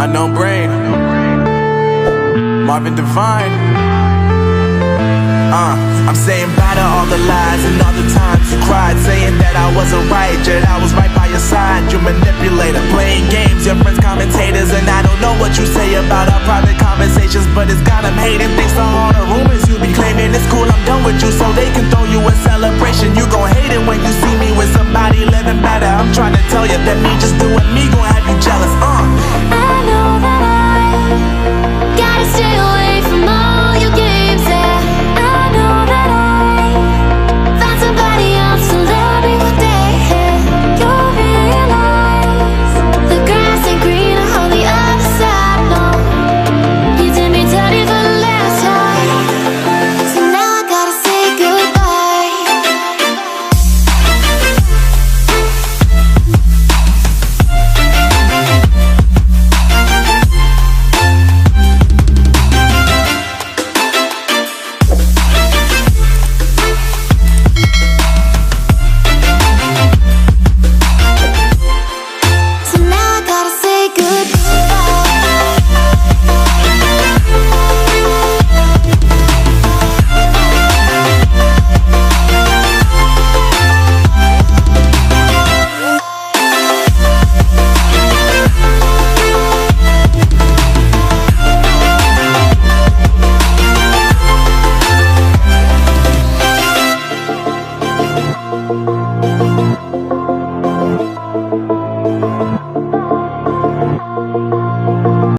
Unknown Brain, Marvin Devine. I'm saying bye to all the lies and all the times you cried, saying that I wasn't right, yet I was right by your side. You manipulator, playing games, your friends commentators, and I don't know what you say about our private conversations, but it's got them hating. Thanks to all the rumors you be claiming. It's cool, I'm done with you, so they can throw you a celebration. You gon' hate it when you see me with somebody living better. I'm trying to tell you that me just doing me gon' have you jealous. I know that I gotta stay away from all your games, yeah. I know that I found somebody else to love me one day, yeah. You'll realize the grass ain't greener on the other side, no. You did me dirty for the last time, so now I gotta say goodbye. So now I gotta say goodbye.